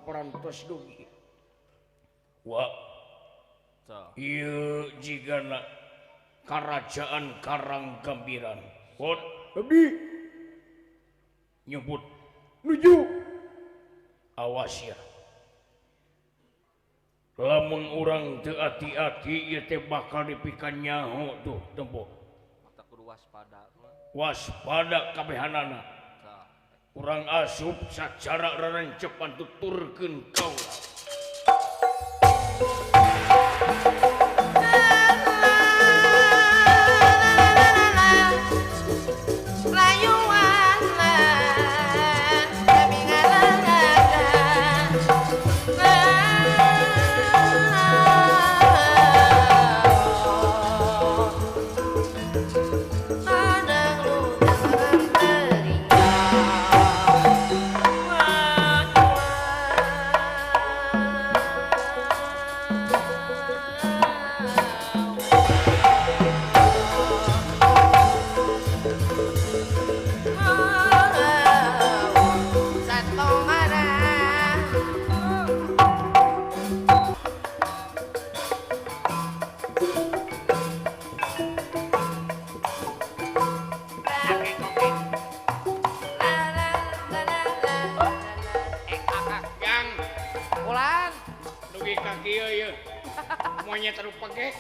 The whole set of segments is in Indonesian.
parantos dugi. Wah. Ieu jigana Kerajaan Karanggambiran. Pot abdi nyebut nuju. Awas ya. Lamun urang teu ati-ati ieu teh bakal dipikan nyaho tuh tempo. Mata kudu waspada. Waspada kabehanana. Urang asup sacara rerencepan tuturkeun kaula. Monyet terus pakai,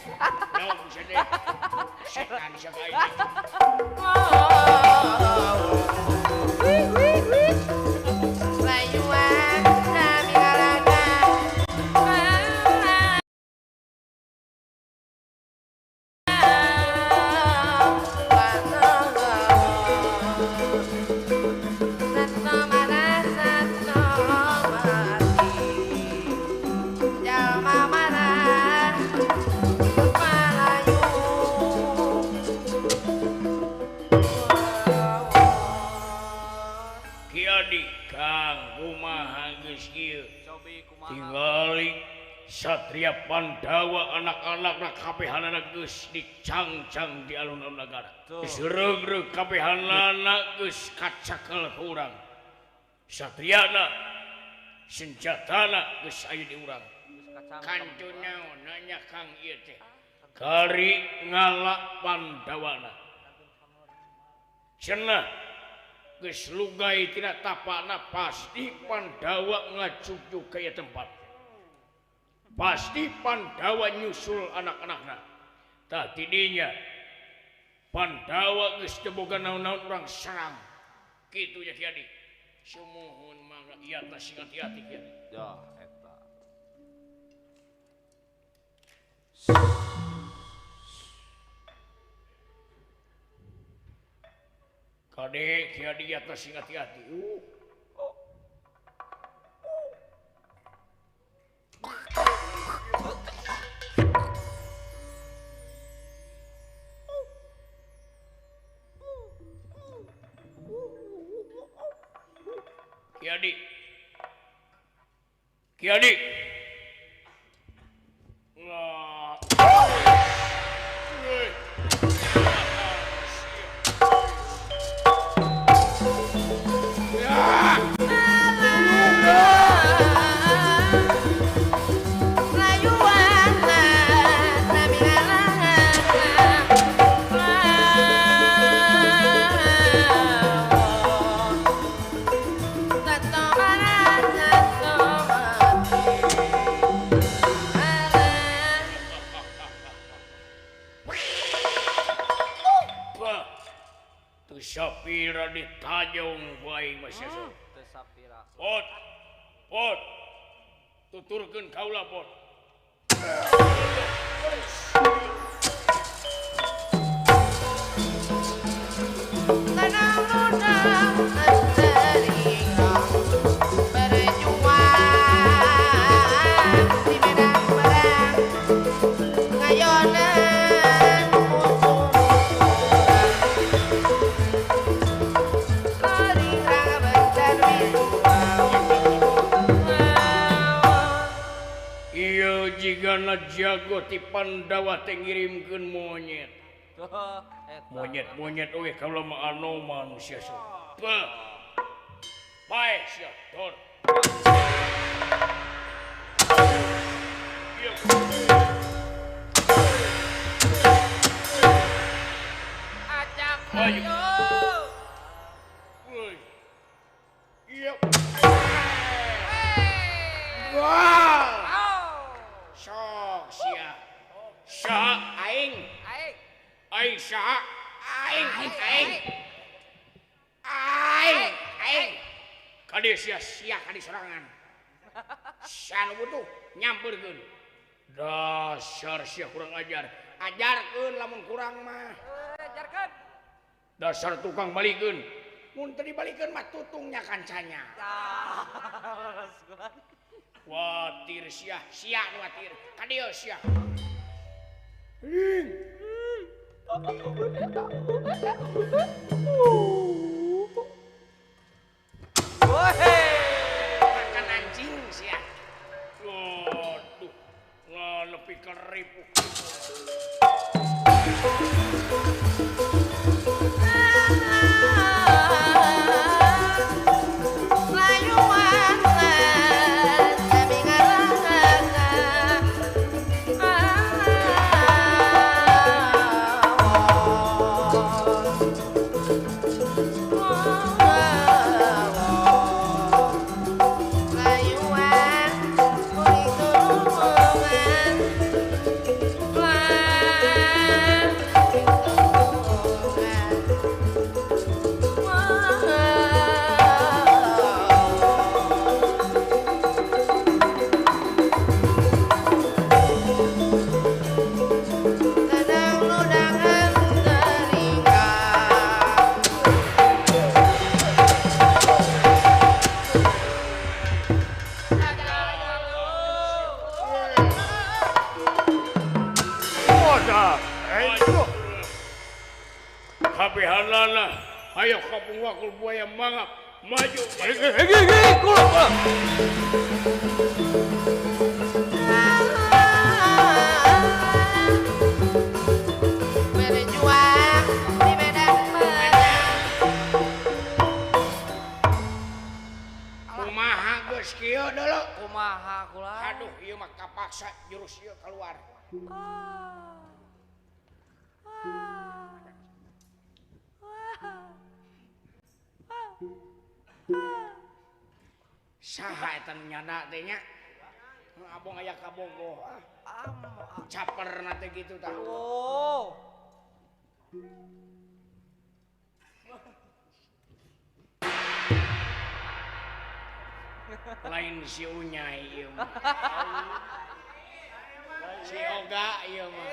no bisa deh, setan siapa ini? Layuan nami ngalaga, Tingali Satria Pandawa anak-anak kabehanana geus dicangcang di alun-alun nagara. Diseregreg kabehanana geus kacakel urang. Satriana senjatana geus aya di urang. Kantu naon nanya Kang ieu teh. Kari ngala Pandawana. Cenah geus lugai tina tapana pasti Pandawa ngacucu ka ieu tempat. Pasti Pandawa nyusul anak-anakna. Tah tidinya Pandawa geus teu boga naon-naon urang serang. Kitu nya Kiadi. Sumuhun mangga ieu teh sing hati-hati Kiadi. Ya eta. Kade Kiadi ieu teh sing hati-hati. Kiadi. Nah. Sapira ditajong bae masih so. Teu sapira. Pot. Tuturkeun kaula pot. tanang lunang teringang berjuang di medan perang ngayonan musuh Rang bentar Iya jigana jago ti Pandawa teh ngirimkeun monyet. Monyet oge kalau mah anoman sia so. Bae sia tor. Tadi sia-sia ka diserangan. Sanu butuh nyamperkeun. Dasar sia kurang ajar. Ajarkeun lamun kurang mah. Ajarkan. Dasar tukang balikeun. Mun teu dibalikeun mah tutungnya kancanya. Watir sia nu watir. Ka dieu sia. Makan anjing sia. Waduh, lebih keripuk. Habihalana, ayo kapung wakul buaya mangap, maju. Berjuang di medan perang. Kumaha geus kieu dulu. Kumaha kula? Aduh, ieu mah kapaksa jurus ieu keluar. Saha eta nu nyana teh nya? Abong aya kabogoh. Caperna teh kitu tah. Oh. Lain si Unyai ieu mah. Si Oga ieu mah.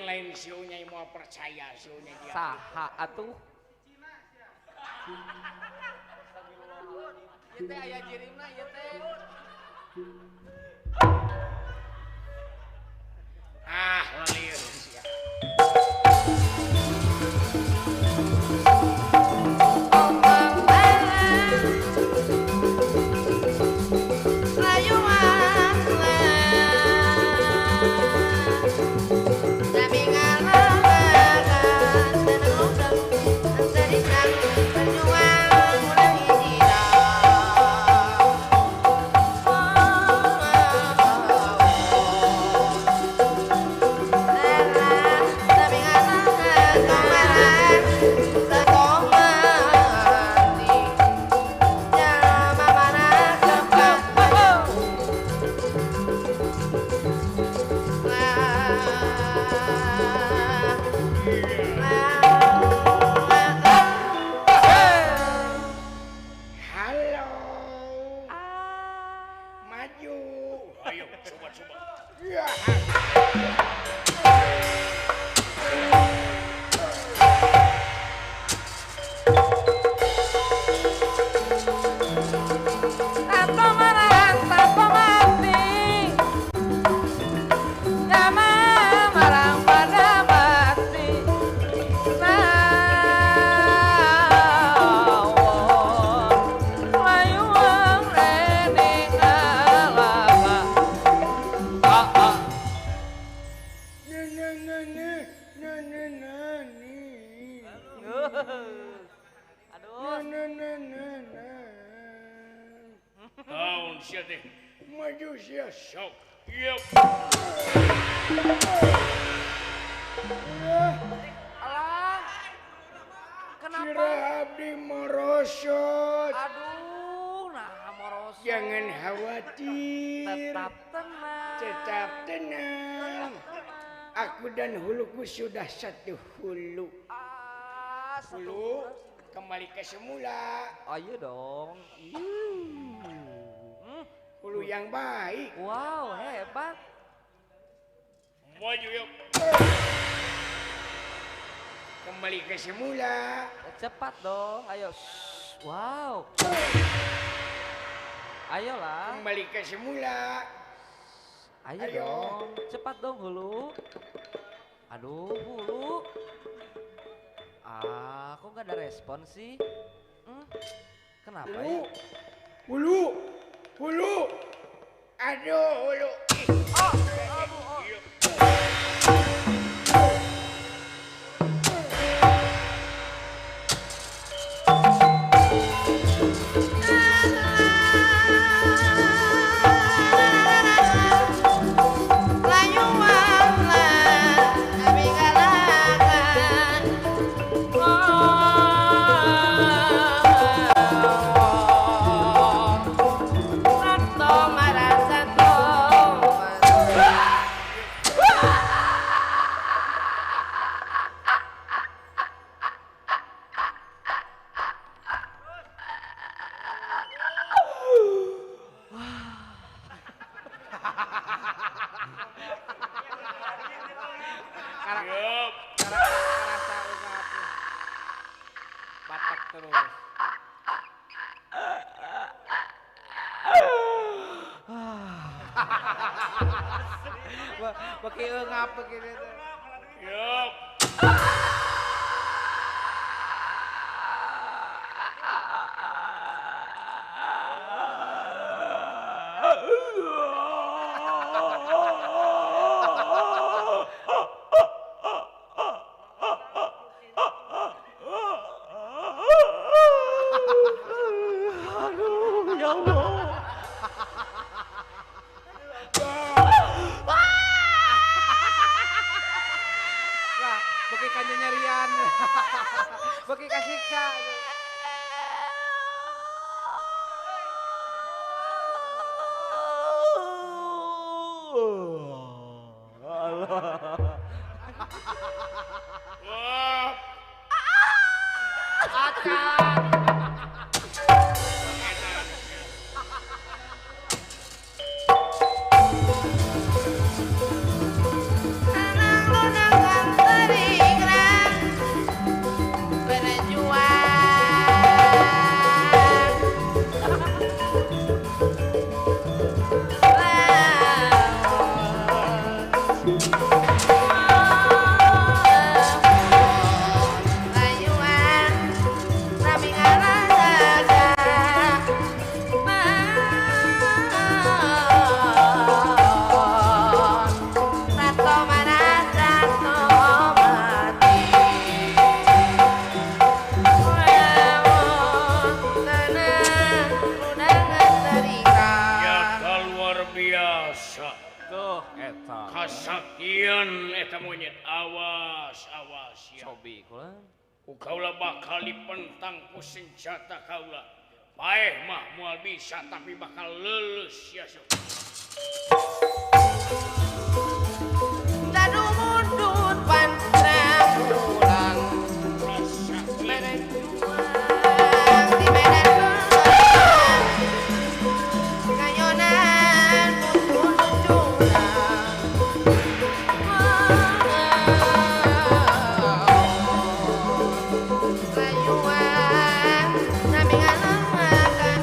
Lain si Unyai mau percaya si Unyai dia. Saha atuh? Ieu teh aya jirimna ieu teh. Lalieur sia. Tahun sia teh maju sia sok. Yep. Alah. Kenapa? Kira abdi merosot. Aduh, nah moros. Jangan khawatir. Tetap tenang. Tetap tenang. Aku dan huluku sudah satu hulu. Awas. Hulu kembali ke semula. Ayo dong. Hulu yang baik. Wow, hebat. Maju yuk. Kembali ke semula. Cepat dong. Ayo. Shh. Wow. Ayolah. Kembali ke semula. Ayo, Ayo. dong. Cepat dong Hulu. Aduh, Hulu. Kok nggak ada respon sih? Kenapa ya? Hulu. Hulu. Aduh, hulu. Yup. Karasa ungap. Batak terus. Pakai ungap begini tuh. Yup. Aduh, ya Allah. Nah, bagi kannya nyarian. Bagi kasiksa. Wah. Nyata luar biasa. Tuh, eta. Kasaktian eta monyet. Awas, awas ya. Sobi kulan. Ukaula bakal dipentang ku senjata kaula. Baik mah moal bisa tapi bakal lulus ya sok. Dadu mundut pantrang pulang Kasaktian. berjuang di medan perang kayonan putun curang layuan nami ngalemakan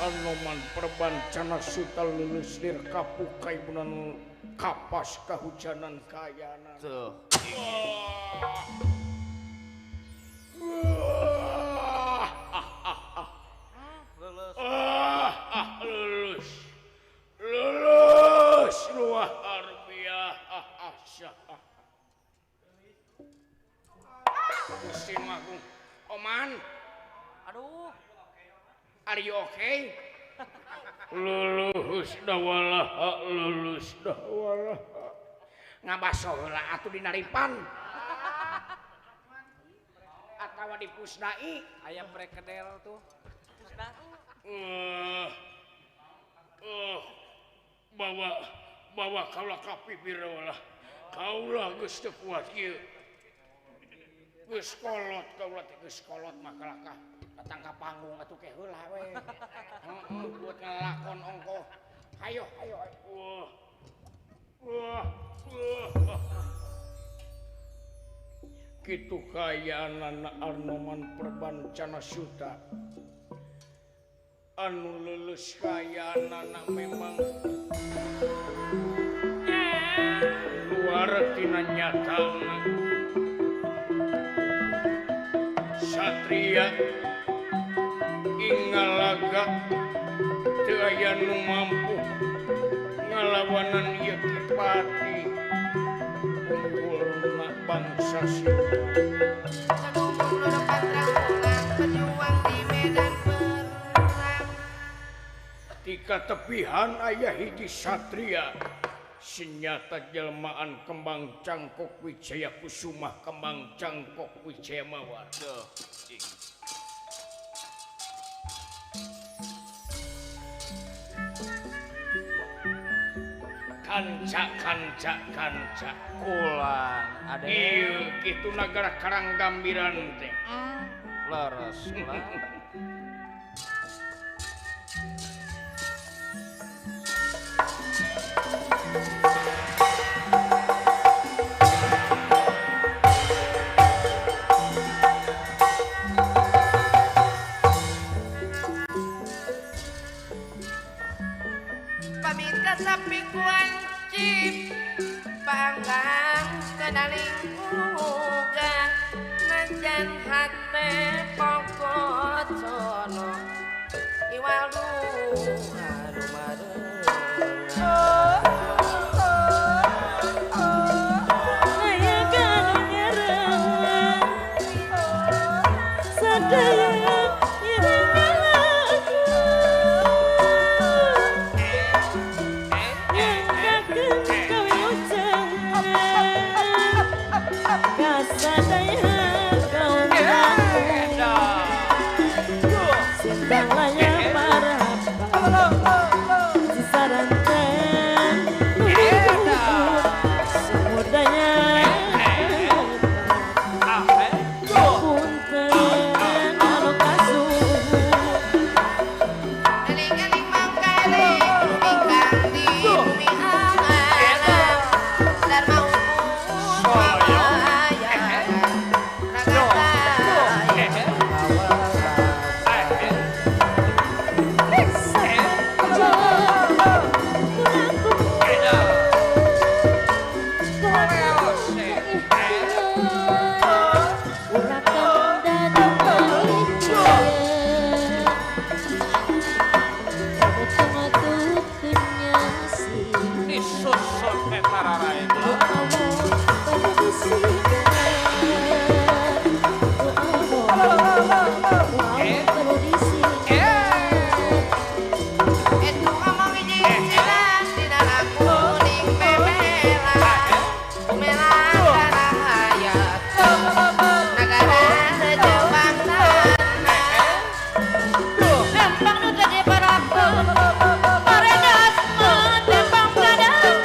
Anoman perbancana suta lulus dir kapukai bunan kapas kahujanan kayanan. Tuh. Lulus. Lulus. Lulus luar biasa. Gusti Agung. Oman, Aduh. are you okay? lulus dawalah ngabaso heula atuh dina ripan atawa di pusdai Ayam prekedel tuh. Pusna. bawa kaulah ka pipir lah kaulah geus teu kuat ieu geus kolot kaulah teh geus kolot makalah ka datang ka panggung atuh ke heula we buat ngelakon ongko ayo kitu kayaanana Anoman Perbancana Suta anu lulus kayaanana memang luar tina nyata satria ingalaga teu aya nu mampu ngalawanan ieu kipati unggulna bangsa Seluruh depan rangkulan pejuang di medan perang. tika tepihan aya hiji satria senyata jelmaan Kembang Cangkok Wijaya Kusuma Kembang Cangkok Wijaya Mawar kanca Ulang ada. ieu kitu nagara Karanggambiran teh Leres ulang. Pamit sapi kuancip panggang kedaling uga najan hate pokok sono iwaldu aduh Eling-eling mangkali ingkang di bumi alam Dharma umus mawayakan Ragataya Disusun etararai. Itu ngomong izin silang Dina kuning bebelan Bumelang darah hayat Negara sejauh tanah Dempang nu tadi baraku Paredas dempang kadang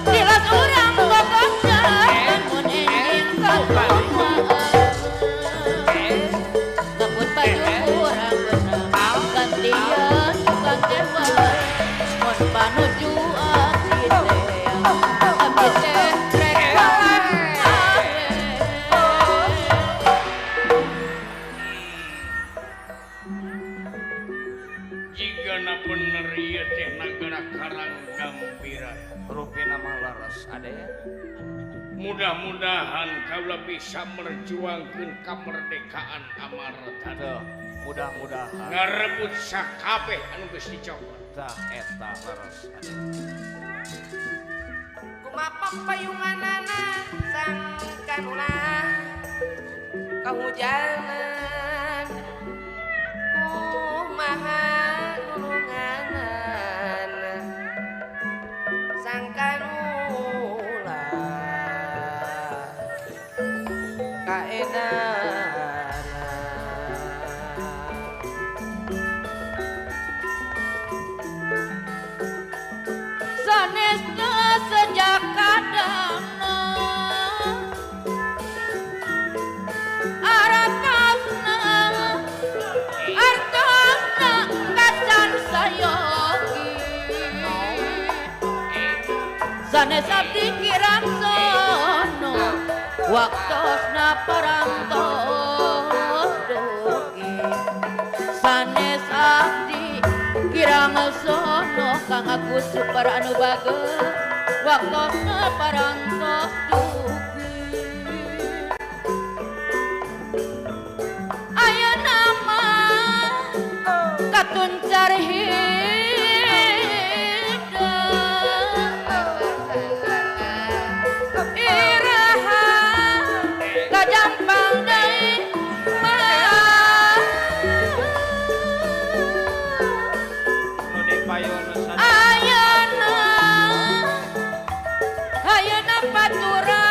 Dilas urang gogongkeun Mun enjing Kebut baju urang benang Gantian tukang cewek Mun panuju abdi teh Abdi teh rek wae jigana bener ieu teh nagara Karanggambiran Rupina mah leres ada ya. mudah-mudahan kaula bisa merjuangkeun kamerdekaan Amarta Tuh, mudah-mudahan. ngarebut sakabeh anu geus dicokot Tah eta leres ada. Kumapak payunganana sangkan ulah kehujanan saha nulunganan sangkanula kaedan sanesna sejak kadangna arakasna artosna kacan sayogi sanes abdi kirang sono waktosna parantos dugi sanes abdi kirang sono kang agus super anu bageus waktosna parantos dugi ayeuna mah katuncar hideung iraha kajampang deui mah Nu dipayono ayeuna batura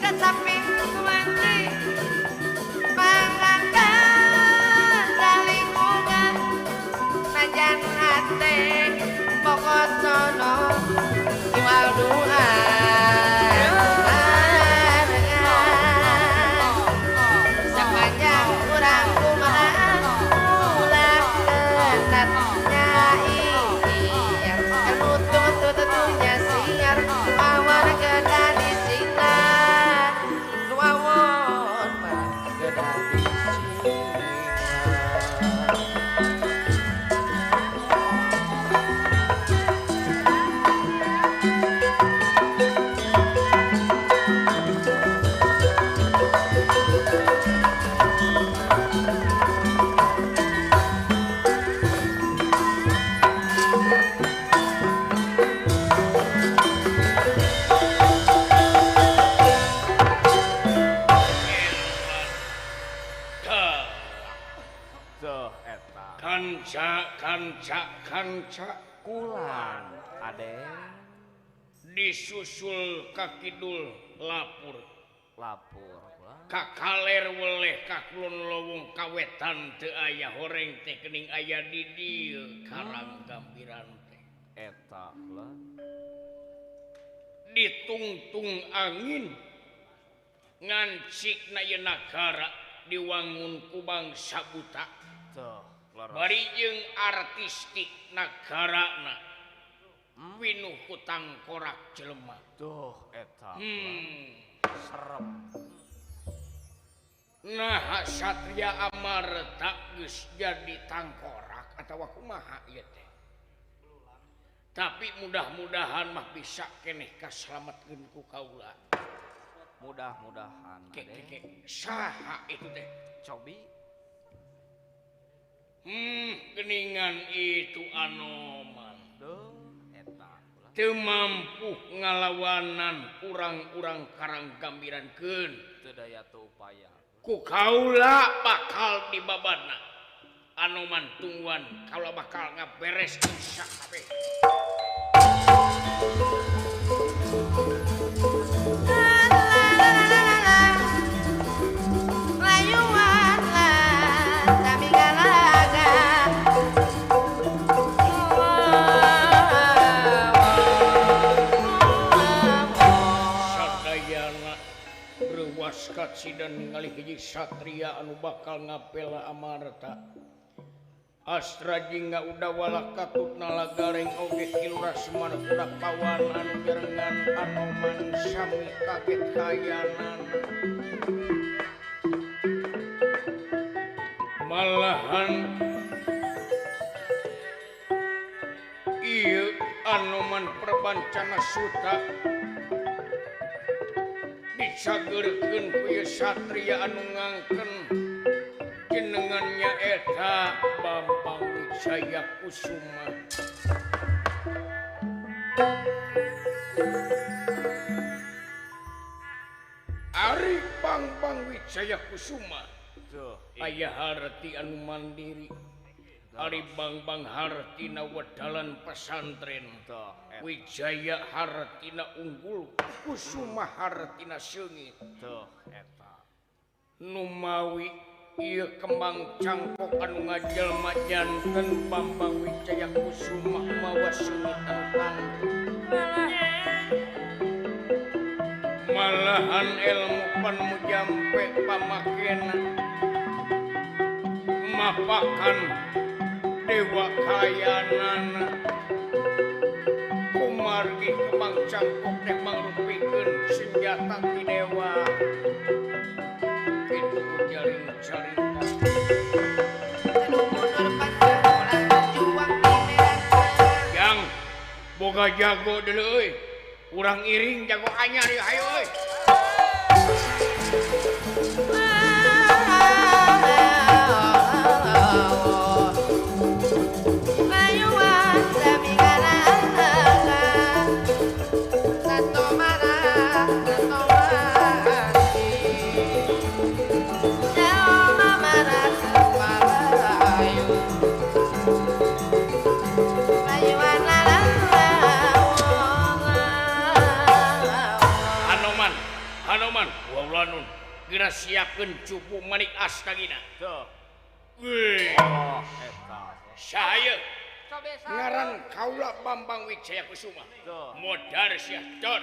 kesaping wanci mangangkan dalingkungan najan hati pokok sono iwal doa sepanjang kurang kumaha ulah kenat nyai ilmu tutunya siar awan geda di sinar luawon mah geda di sinar kanca Kulan Aden disusul ka kidul lapur kulan kakaler weleh ka kulon lowong kawetan teu aya horeng teh kening aya di dieu karang gambiran teh eta kulan ditungtung angin ngancikna ieu nagara diwangun ku bangsa buta bari jeung artistik nagarana winuh hutang korak jelema tuh eta serem nah Satria Amarta geus jadi tangkorak atawa kumaha ieu teh tapi mudah-mudahan mah bisa keneh kaslametkeun ku kaula mudah-mudahan saha itu teh cobi geningan itu Anoman eta teu mampu ngalawanan urang-urang karang gambirankeun teu daya teu upaya ku kaula bakal dibabana Anoman tungguan kaula bakal ngaberes insya kabeh dan ningali hiji satria anu bakal ngapela Amarta Astra jingga udah walak katutna lagareng oge kilura semana udah kawanan gerengan Anoman sami kaget kayanan malahan iya Anoman perbancana suta dicagerkeun ku ieu satria anu ngangken jenengannya eta Bambang Wijaya Kusuma Ari Bambang Wijaya Kusuma aya harti anu mandiri Ari Bambang hartina wedalan pesantren Wijaya hartina unggul Kusuma hartina seungit numawi ieu kembang cangkok anu ngajelma janten Bambang Wijaya Kusuma mawa seungitan tangguh malahan ilmu panu jampe pamakena mapakan dewa kayanana kumargi kembang cangkok teh mangrupikeun senjata ti dewa kitu jaring carita yang boga jago deuleu euy urang iring jago anyar ieu hayu euy Anoman waulanun geura siapkeun cupu manik astagina. Tuh. Wih. Oh, eta. Saya Cobe ngaran kaula Bambang Wijaya Kusuma. Tuh. Modar sia dor.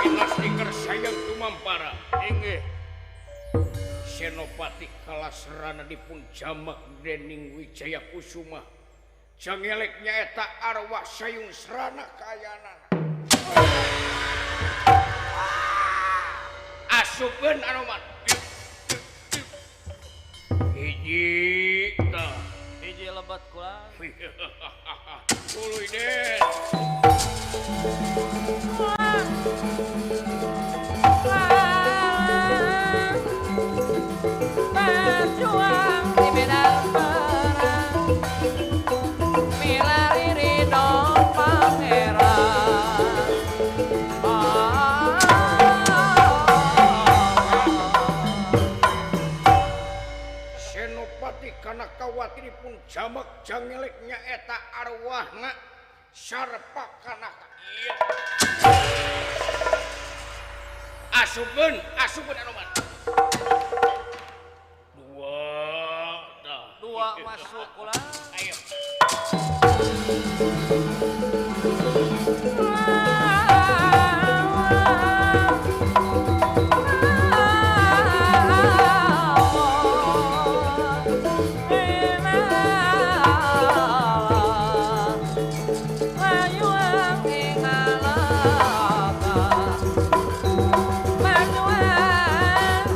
Pinas diker sayang tumampara. Inggih. Senopati kalasrana dipun jamak dening Wijaya Kusuma. Jangeleknya eta arwah sayung serana kayanan. Asupkeun Anoman. Hiji tah. Hiji lebat kula. Tuluy den. berjuang di medan perang milari ridho pangeran Senopati kana kawati dipun jamak jangeleknya eta arwahna sarpa kana ieu. Asupkeun Anoman. Dua masuk kula. Ayo.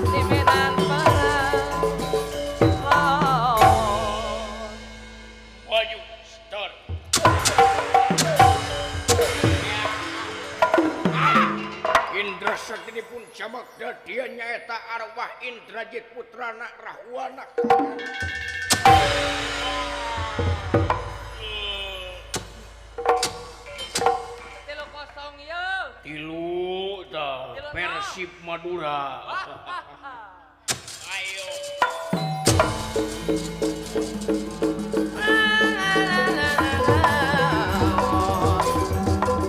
di medan perang Maju, start. Indra Sakti dipun jamak dadian nyaeta arwah Indrajit putrana Rahwana. tilu kosong ye Tilu dah Persib Madura. Ayo.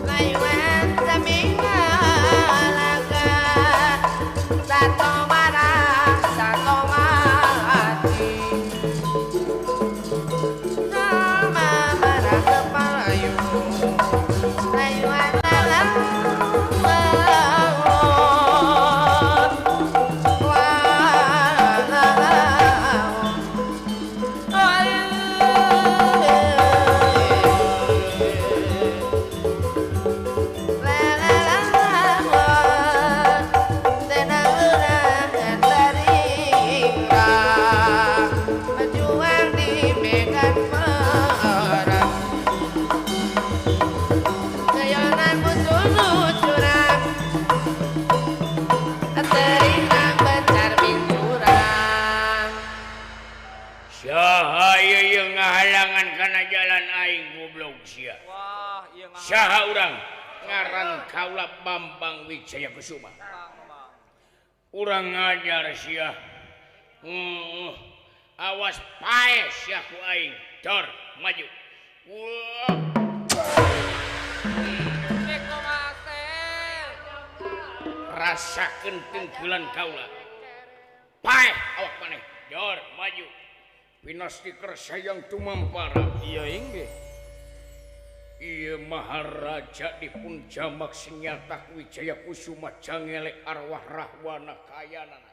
layuan semingalaga satu marah satu mati sama marah kepalayu layuan lalang berjuang di medan perang kayonan musuh curang terinang bencar binturang Sahaya yang ngahalangan kana jalan aing goblok sia. Wah, iya ngahang. Saha urang ngaran kaula Bambang Wijaya Kusuma. Urang ngajar sia. Awas pae sia ku aing. Dor, maju. Wah. Eko masel Rasakeun tengkeulan kaula. Pae awak maneh. Dor, maju. Pinas diker sayang tumampara. Iya inggih. Ieu Maharaja dipun jamak senyata Wijaya Kusuma jangelek arwah Rahwana kayanana.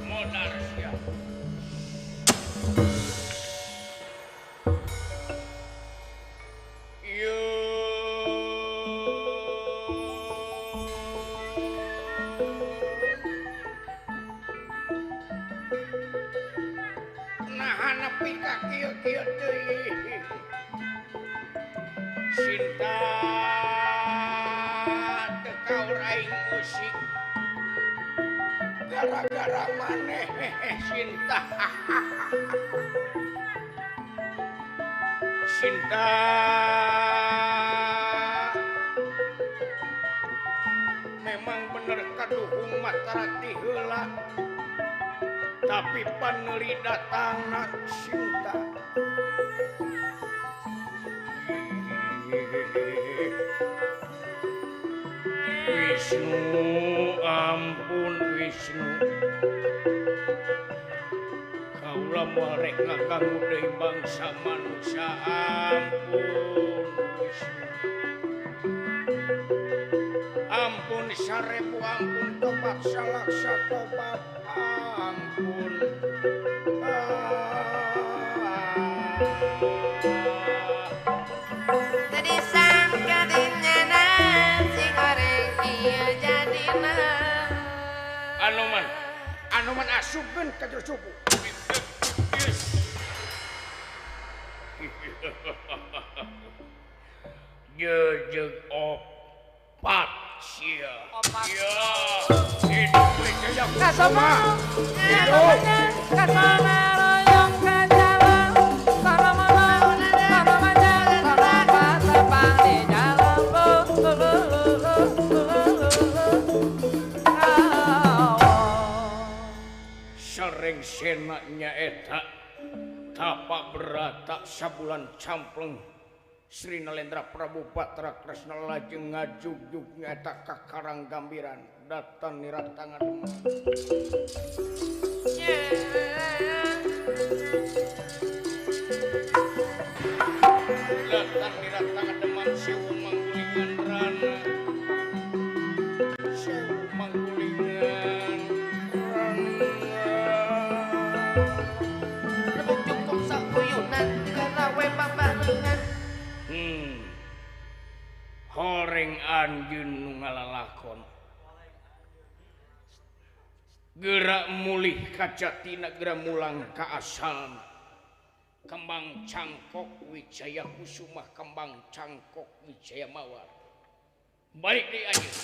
Modar sia. Nahan nepi ka kieu-kieu teuing. Sinta teu kaur aing musik. Gara-gara maneh Sinta. Sinta memang bener kaduhung matarati heula. tapi paneli datangna Sinta. Wisnu, ampun Wisnu. Kaula marek ngaganggu deui bangsa manusia, ampun Wisnu. Ampun sarebu, ampun tobat salaksa tobat, ampun. Tadi sangka dinyana sing goreng ieu jadina. Anoman asupkeun ka jero suku. Jeujeg opat sia. Ya. Hidup beja Kasoma, kasoma royong ka jalan, sana mana, sana mana, sana pasapang di jalan. sareng sena nyaeta tapak berata sabulan campleng Sri Nalendra Prabu Patra Kresna lajeng ngajugjug nyaeta ka Karang Gambiran datan niratangan Demang. Datan niratangan Demang sewu manggulingan rana. Sewu manggulingan Lebuk cukup sakuyunan karawe paparingan. Horeng anjeun nu ngalalakon gerak mulih ka jatina gerak mulang ka asal kembang cangkok Wijaya Kusuma kembang cangkok Wijaya Mawar balik deui anjeun.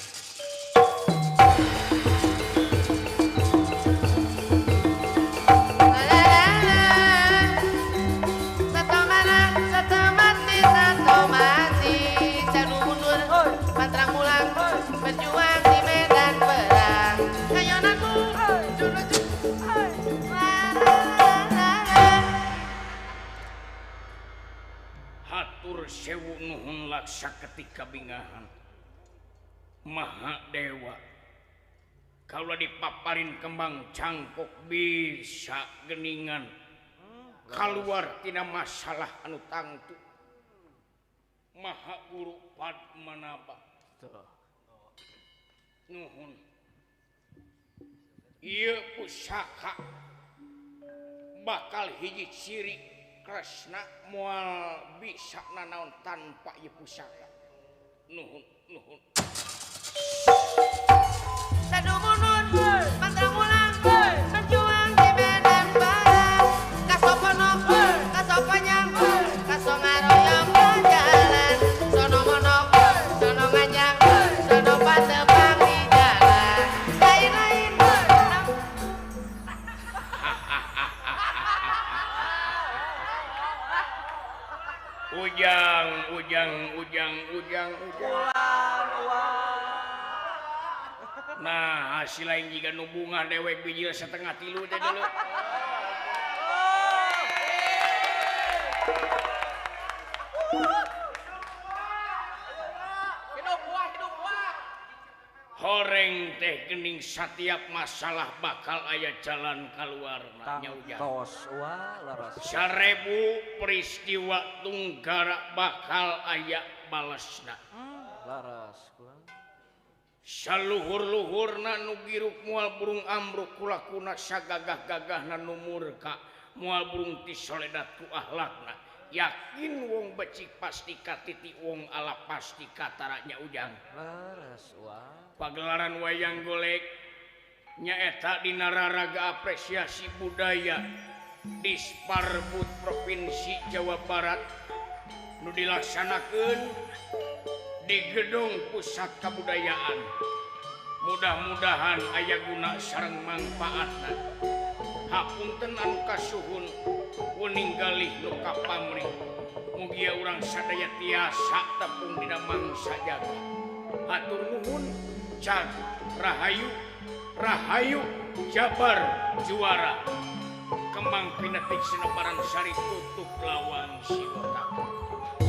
Berjuang di medan perang. Ayo naku, Hatur sewu nuhun laksa ketika bingahan Maha Dewa kalau dipaparin kembang cangkok bisa geningan keluar tina masalah anu tangtu Maha Guru Padmanaba nuhun ieu pusaka bakal hiji ciri Kresna moal bisa nanaon tanpa ieu pusaka nuhun sadumunun pantang ulang berjuang di medan perang. Kasoponok, kasopanyang, kasongaroyong berjalan. Sono monok, sono ngajak, sono patebang di jalan. Lain-lain ujang. Nah, hasil lain jika nu bunga dewek bijil setengah tilu teh dulu. Horeng teh gening setiap masalah bakal aya jalan keluarna nya ujang. Tos laras. Sarebu peristiwa tunggara bakal aya balesna. Laras kulang. Saluhur-luhurna nu giruk moal burung ambruk kulakuna sagagah-gagahna nu murka moal burung ti soledat ku ahlakna yakin wong becik pasti katiti wong ala pasti kataranya ujang. Laras Pagelaran wayang golek nyaeta dina raraga apresiasi budaya di Sparbud Provinsi Jawa Barat nu dilaksanakeun di Gedung Pusat Kabudayaan. Mudah-mudahan aya guna sareng mangpaatna. Hapunten anu kasuhun weninggalih nu kapamrih. Mugia urang sadaya tiasa tepung dina mangsa jaga. Hatur nuhun, cag rahayu, rahayu Jabar juara. Mamang pinetik sineparan sari tutup lawang siwa takut